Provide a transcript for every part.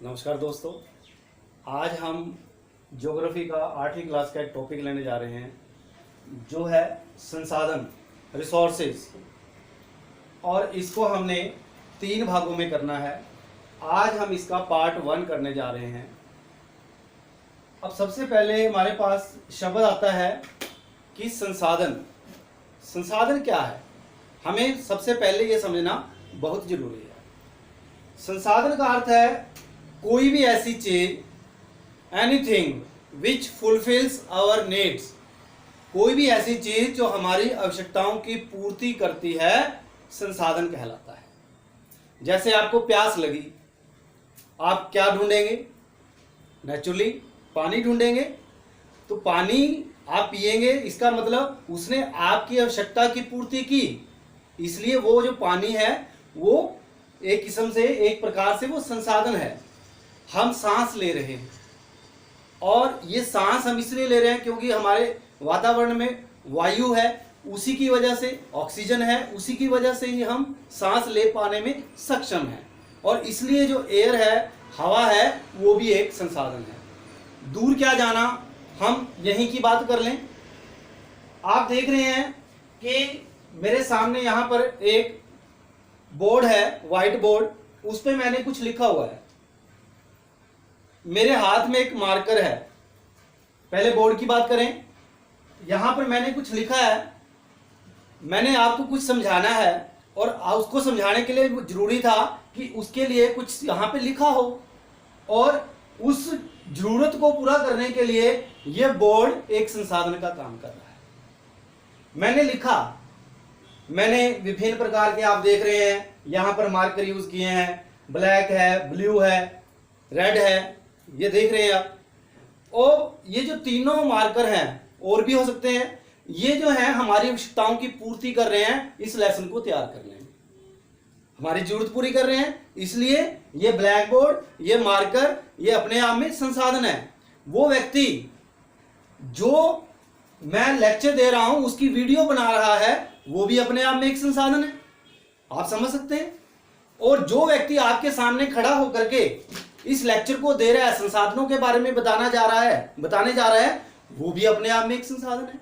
नमस्कार दोस्तों, आज हम ज्योग्राफी का 8वीं क्लास का एक टॉपिक लेने जा रहे हैं जो है संसाधन, रिसोर्सेज। और इसको हमने 3 भागों में करना है। आज हम इसका पार्ट 1 करने जा रहे हैं। अब सबसे पहले हमारे पास शब्द आता है कि संसाधन। संसाधन क्या है, हमें सबसे पहले ये समझना बहुत जरूरी है। संसाधन का अर्थ है कोई भी ऐसी चीज, anything which fulfils our needs, कोई भी ऐसी चीज जो हमारी आवश्यकताओं की पूर्ति करती है, संसाधन कहलाता है। जैसे आपको प्यास लगी, आप क्या ढूंढेंगे? नेचुरली पानी ढूंढेंगे। तो पानी आप पिएंगे, इसका मतलब उसने आपकी आवश्यकता की पूर्ति की, इसलिए वो जो पानी है वो एक किस्म से, एक प्रकार से वो संसाधन है। हम सांस ले रहे हैं और ये सांस हम इसलिए ले रहे हैं क्योंकि हमारे वातावरण में वायु है, उसी की वजह से ऑक्सीजन है, उसी की वजह से ही हम सांस ले पाने में सक्षम हैं। और इसलिए जो एयर है, हवा है, वो भी एक संसाधन है। दूर क्या जाना, हम यहीं की बात कर लें। आप देख रहे हैं कि मेरे सामने यहाँ पर एक बोर्ड है, व्हाइट बोर्ड, उस पर मैंने कुछ लिखा हुआ है। मेरे हाथ में एक मार्कर है। पहले बोर्ड की बात करें, यहां पर मैंने कुछ लिखा है, मैंने आपको कुछ समझाना है और उसको समझाने के लिए जरूरी था कि उसके लिए कुछ यहां पे लिखा हो, और उस जरूरत को पूरा करने के लिए यह बोर्ड एक संसाधन का काम कर रहा है। मैंने लिखा, मैंने विभिन्न प्रकार के, आप देख रहे हैं यहां पर मार्कर यूज किए हैं, ब्लैक है, ब्लू है, रेड है, ये देख रहे हैं आप। और ये जो तीनों मार्कर हैं, और भी हो सकते हैं, ये जो है हमारी आवश्यकताओं की पूर्ति कर रहे हैं, इस लेसन को तैयार करने में हमारी जरूरत पूरी कर रहे हैं। इसलिए ये ब्लैक बोर्ड, ये मार्कर, ये अपने आप में संसाधन है। वो व्यक्ति जो मैं लेक्चर दे रहा हूं उसकी वीडियो बना रहा है, वो भी अपने आप में एक संसाधन है, आप समझ सकते हैं। और जो व्यक्ति आपके सामने खड़ा होकर के इस लेक्चर को दे रहा है, संसाधनों के बारे में बताने जा रहा है, वो भी अपने आप में एक संसाधन है।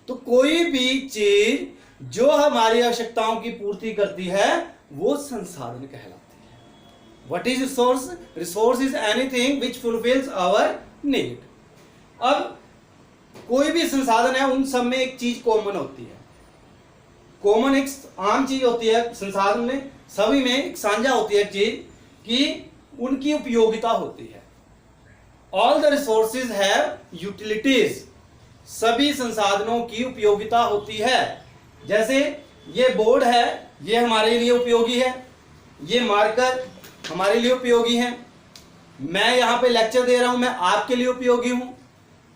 तो कोई भी चीज जो हमारी आवश्यकताओं की पूर्ति करती है, वो संसाधन कहलाती है। What is resource? Resource is anything which fulfils our need. अब कोई भी संसाधन है, उन सब में एक चीज कॉमन होती है। कॉमन एक आम चीज होती है संसाधन में, सभी में एक साझा होती है चीज कि उनकी उपयोगिता होती है। All the resources have utilities, सभी संसाधनों की उपयोगिता होती है। जैसे ये बोर्ड है, ये हमारे लिए उपयोगी है, ये मार्कर हमारे लिए उपयोगी है, मैं यहां पे लेक्चर दे रहा हूं, मैं आपके लिए उपयोगी हूं।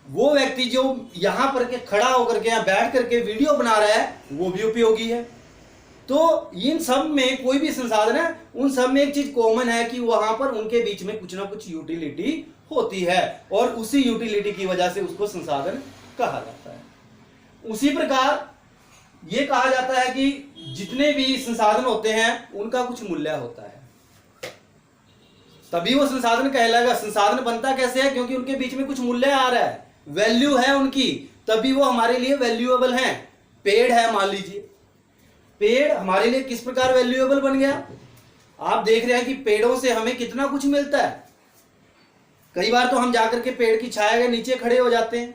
वो व्यक्ति जो यहां पर के खड़ा होकर के, यहां बैठ करके वीडियो बना रहा है, वो भी उपयोगी है। तो इन सब में कोई भी संसाधन है, उन सब में एक चीज कॉमन है कि वहां पर उनके बीच में कुछ ना कुछ यूटिलिटी होती है, और उसी यूटिलिटी की वजह से उसको संसाधन कहा जाता है। उसी प्रकार यह कहा जाता है कि जितने भी संसाधन होते हैं उनका कुछ मूल्य होता है, तभी वो संसाधन कहलाएगा। संसाधन बनता कैसे है? क्योंकि उनके बीच में कुछ मूल्य आ रहा है, वैल्यू है उनकी, तभी वो हमारे लिए वैल्यूएबल हैं। पेड़ है, मान लीजिए, पेड़ हमारे लिए किस प्रकार वैल्यूएबल बन गया? आप देख रहे हैं कि पेड़ों से हमें कितना कुछ मिलता है। कई बार तो हम जाकर के पेड़ की छाया के नीचे खड़े हो जाते हैं,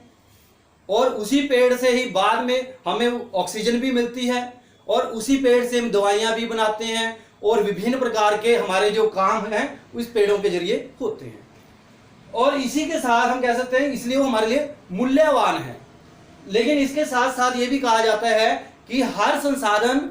और उसी पेड़ से ही बाद में हमें ऑक्सीजन भी मिलती है, और उसी पेड़ से हम दवाइयां भी बनाते हैं, और विभिन्न प्रकार के हमारे जो काम हैं उस पेड़ों के जरिए होते हैं। और इसी के साथ हम कह सकते हैं इसलिए वो हमारे लिए मूल्यवान है। लेकिन इसके साथ साथ ये भी कहा जाता है कि हर संसाधन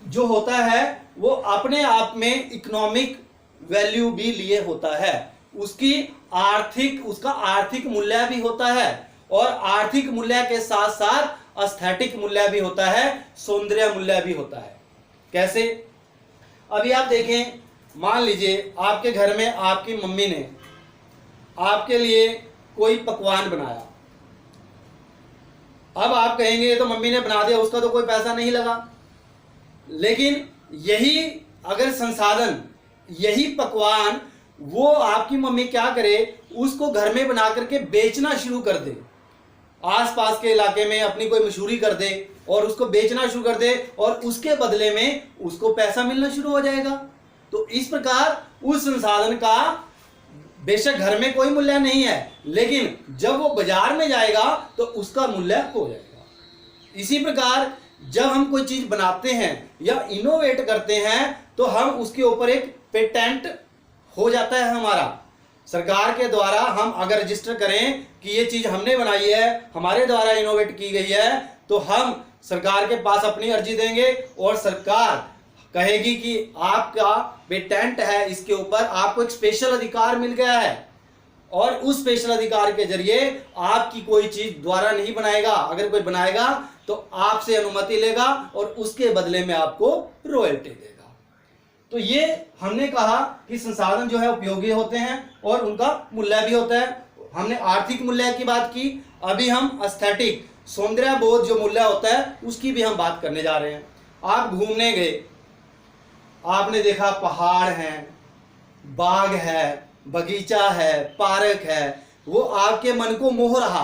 जो होता है वो अपने आप में इकोनॉमिक वैल्यू भी लिए होता है, उसका आर्थिक मूल्य भी होता है, और आर्थिक मूल्य के साथ साथ एस्थेटिक मूल्य भी होता है, सौंदर्य मूल्य भी होता है। कैसे? अभी आप देखें, मान लीजिए आपके घर में आपकी मम्मी ने आपके लिए कोई पकवान बनाया। अब आप कहेंगे तो मम्मी ने बना दिया, उसका तो कोई पैसा नहीं लगा। लेकिन यही अगर संसाधन, यही पकवान वो आपकी मम्मी क्या करे, उसको घर में बना करके बेचना शुरू कर दे, आसपास के इलाके में अपनी कोई मशहूरी कर दे और उसको बेचना शुरू कर दे, और उसके बदले में उसको पैसा मिलना शुरू हो जाएगा। तो इस प्रकार उस संसाधन का बेशक घर में कोई मूल्य नहीं है, लेकिन जब वो बाजार में जाएगा तो उसका मूल्य हो जाएगा। इसी प्रकार जब हम कोई चीज बनाते हैं या इनोवेट करते हैं तो हम उसके ऊपर एक पेटेंट हो जाता है हमारा, सरकार के द्वारा हम अगर रजिस्टर करें कि ये चीज हमने बनाई है, हमारे द्वारा इनोवेट की गई है, तो हम सरकार के पास अपनी अर्जी देंगे और सरकार कहेगी कि आपका पेटेंट है, इसके ऊपर आपको एक स्पेशल अधिकार मिल गया है, और उस स्पेशल अधिकार के जरिए आपकी कोई चीज द्वारा नहीं बनाएगा, अगर कोई बनाएगा तो आपसे अनुमति लेगा और उसके बदले में आपको रॉयल्टी देगा। तो ये हमने कहा कि संसाधन जो है उपयोगी होते हैं और उनका मूल्य भी होता है। हमने आर्थिक मूल्य की बात की, अभी हम एस्थेटिक सौंदर्य बोध जो मूल्य होता है उसकी भी हम बात करने जा रहे हैं। आप घूमने गए, आपने देखा पहाड़ हैं, बाग है, बगीचा है, पार्क है, वो आपके मन को मोह रहा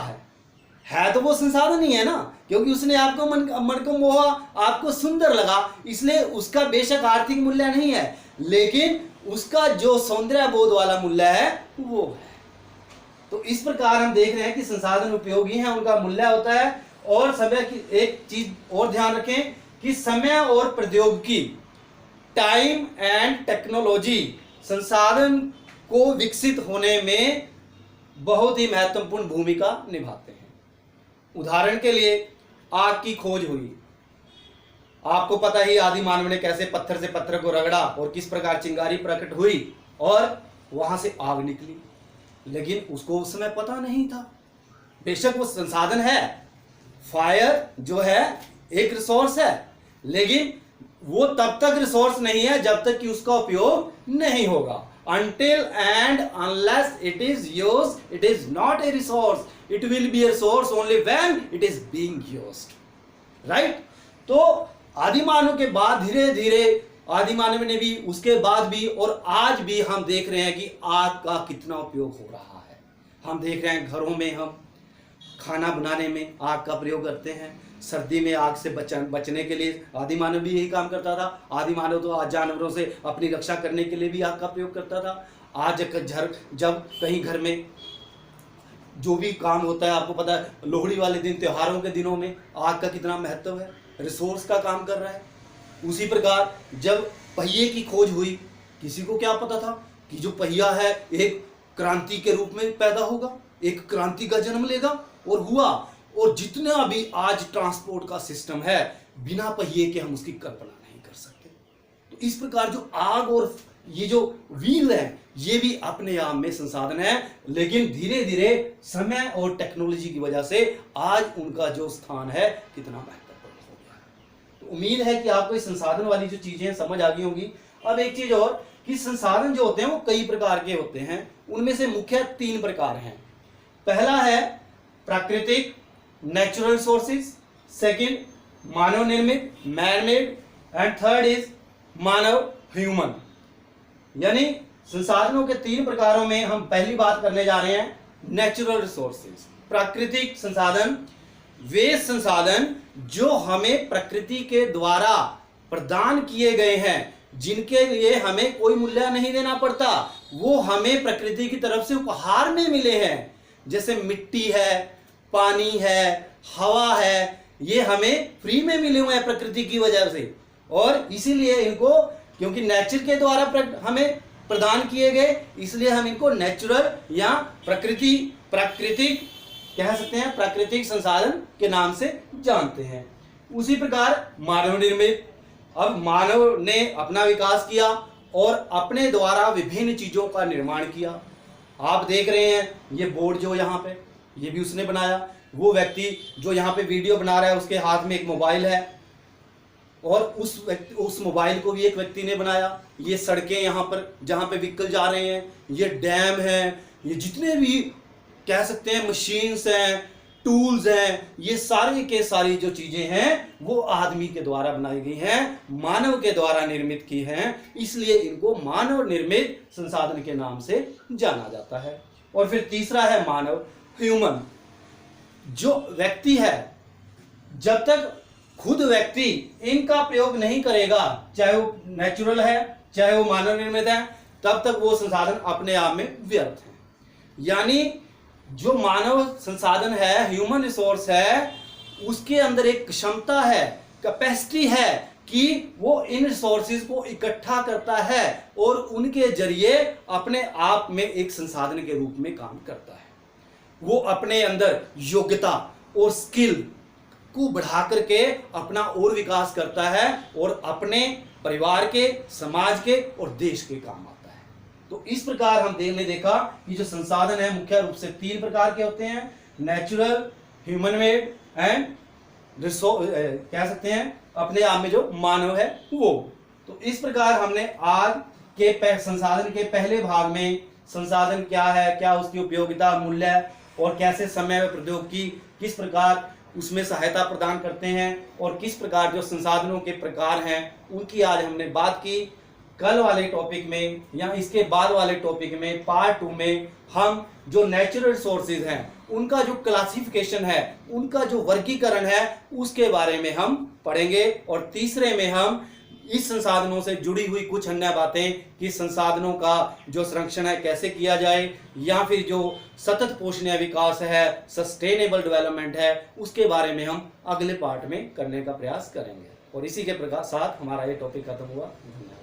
है तो वो संसाधन ही है ना, क्योंकि उसने आपको मन को मोहा, आपको सुंदर लगा, इसलिए उसका बेशक आर्थिक मूल्य नहीं है, लेकिन उसका जो सौंदर्य बोध वाला मूल्य है वो है। तो इस प्रकार हम देख रहे हैं कि संसाधन उपयोगी हैं, उनका मूल्य होता है। और समय की एक चीज और ध्यान रखें कि समय और प्रौद्योगिकी, टाइम एंड टेक्नोलॉजी संसाधन को विकसित होने में बहुत ही महत्वपूर्ण भूमिका निभाते हैं। उदाहरण के लिए आग की खोज हुई, आपको पता ही आदि मानव ने कैसे पत्थर से पत्थर को रगड़ा और किस प्रकार चिंगारी प्रकट हुई और वहां से आग निकली, लेकिन उसको उस समय पता नहीं था। बेशक वो संसाधन है, फायर जो है एक रिसोर्स है, लेकिन वो तब तक रिसोर्स नहीं है जब तक कि उसका उपयोग नहीं होगा। Until and unless it is used, it is not a resource. It will be a resource only when it is being used. Right? तो आदि मानव के बाद धीरे धीरे आदि मानव ने भी, उसके बाद भी और आज भी हम देख रहे हैं कि आग का कितना उपयोग हो रहा है। हम देख रहे हैं घरों में हम खाना बनाने में आग का प्रयोग करते हैं, सर्दी में आग से बचने के लिए आदि मानव भी यही काम करता था। आदि मानव तो आज जानवरों से अपनी रक्षा करने के लिए भी आग का प्रयोग करता था। आज जब कहीं घर में जो भी काम होता है, आपको पता है लोहड़ी वाले दिन, त्योहारों के दिनों में आग का कितना महत्व है, रिसोर्स का काम कर रहा है। उसी प्रकार जब पहिए की खोज हुई, किसी को क्या पता था कि जो पहिया है एक क्रांति के रूप में पैदा होगा, एक क्रांति का जन्म लेगा, और हुआ। और जितना भी आज ट्रांसपोर्ट का सिस्टम है, बिना पहिए के हम उसकी कल्पना नहीं कर सकते। तो इस प्रकार जो आग और ये जो व्हील है, ये भी अपने आप में संसाधन है, लेकिन धीरे धीरे समय और टेक्नोलॉजी की वजह से आज उनका जो स्थान है कितना महत्वपूर्ण हो गया है। तो उम्मीद है कि आपको इस संसाधन वाली जो चीजें समझ आ गई होंगी। अब एक चीज और कि संसाधन जो होते हैं वो कई प्रकार के होते हैं, उनमें से मुख्य 3 प्रकार हैं। पहला है प्राकृतिक नेचुरल रिसोर्सेज, सेकंड मानव निर्मित man made, and third is Manav human. यानी संसाधनों के 3 प्रकारों में हम पहली बात करने जा रहे हैं नेचुरल रिसोर्सेज। प्राकृतिक संसाधन वे संसाधन जो हमें प्रकृति के द्वारा प्रदान किए गए हैं, जिनके लिए हमें कोई मूल्य नहीं देना पड़ता, वो हमें प्रकृति की तरफ से उपहार में मिले हैं। जैसे मिट्टी है, पानी है, हवा है, ये हमें फ्री में मिले हुए हैं प्रकृति की वजह से, और इसीलिए इनको, क्योंकि नेचर के द्वारा हमें प्रदान किए गए, इसलिए हम इनको नेचुरल या प्राकृतिक कह सकते हैं, प्राकृतिक संसाधन के नाम से जानते हैं। उसी प्रकार मानव निर्मित, अब मानव ने अपना विकास किया और अपने द्वारा विभिन्न चीजों का निर्माण किया। आप देख रहे हैं ये बोर्ड जो यहाँ पे, ये भी उसने बनाया। वो व्यक्ति जो यहाँ पे वीडियो बना रहा है, उसके हाथ में एक मोबाइल है, और उस मोबाइल को भी एक व्यक्ति ने बनाया। ये सड़कें यहाँ पर जहाँ पे व्हीकल जा रहे हैं, ये डैम है, ये जितने भी कह सकते हैं मशीन्स हैं, टूल्स हैं, ये सारे के सारी जो चीजें हैं वो आदमी के द्वारा बनाई गई हैं, मानव के द्वारा निर्मित की हैं, इसलिए इनको मानव निर्मित संसाधन के नाम से जाना जाता है। और फिर तीसरा है मानव, ह्यूमन। जो व्यक्ति है, जब तक खुद व्यक्ति इनका प्रयोग नहीं करेगा, चाहे वो नेचुरल है चाहे वो मानव निर्मित है, तब तक वो संसाधन अपने आप में व्यर्थ है। यानी जो मानव संसाधन है, ह्यूमन रिसोर्स है, उसके अंदर एक क्षमता है, कैपेसिटी है कि वो इन रिसोर्सेज को इकट्ठा करता है और उनके जरिए अपने आप में एक संसाधन के रूप में काम करता है। वो अपने अंदर योग्यता और स्किल को बढ़ा करके अपना और विकास करता है और अपने परिवार के, समाज के और देश के काम आता है। तो इस प्रकार हम देखा कि जो संसाधन है मुख्य रूप से 3 प्रकार के होते हैं, नेचुरल, ह्यूमन मेड एंड कह सकते हैं अपने आप में जो मानव है वो। तो इस प्रकार हमने आज के संसाधन के पहले भाग में संसाधन क्या है, क्या उसकी उपयोगिता, मूल्य और कैसे समय व प्रौद्योगिकी किस प्रकार उसमें सहायता प्रदान करते हैं और किस प्रकार जो संसाधनों के प्रकार हैं उनकी आज हमने बात की। कल वाले टॉपिक में या इसके बाद वाले टॉपिक में पार्ट 2 में हम जो नेचुरल रिसोर्सेज हैं उनका जो क्लासिफिकेशन है, उनका जो वर्गीकरण है, उसके बारे में हम पढ़ेंगे। और तीसरे में हम इस संसाधनों से जुड़ी हुई कुछ अन्य बातें कि संसाधनों का जो संरक्षण है कैसे किया जाए, या फिर जो सतत पोषणीय विकास है, सस्टेनेबल डेवलपमेंट है, उसके बारे में हम अगले पार्ट में करने का प्रयास करेंगे। और इसी के साथ हमारा ये टॉपिक खत्म हुआ। धन्यवाद।